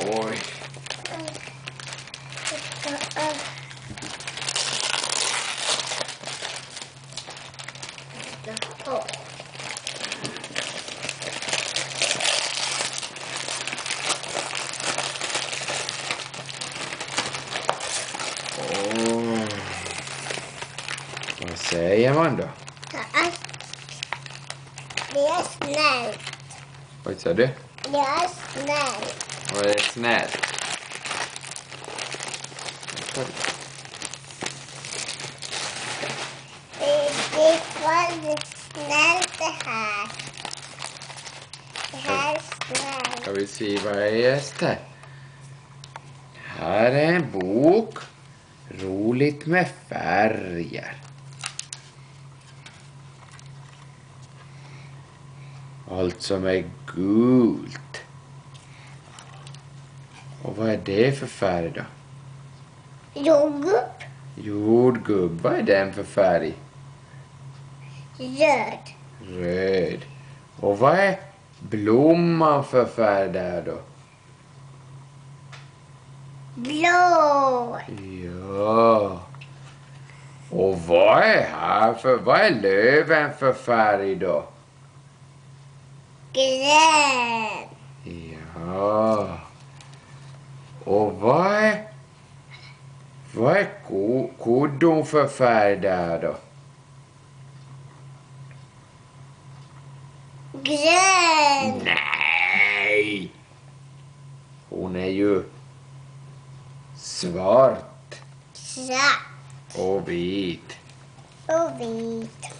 Oj. Vad säger man då? Det är snällt. Vad sa du? Det är snällt. Vad är snällt? Det är väldigt snällt det här. Det här är snällt. Ska vi se vad det är det? Här är en bok. Roligt med färger. Allt som är gult. Och vad är det för färg då? Jordgubb. Jordgubb, vad är den för färg? Röd. Röd. Och vad är blomman för färg där då? Blå. Ja. Och vad är löven för färg då? Grön. Ja. Och vad är kodon för färg där då? Grön. Nej! Hon är ju svart Svart. och vit. Och vit.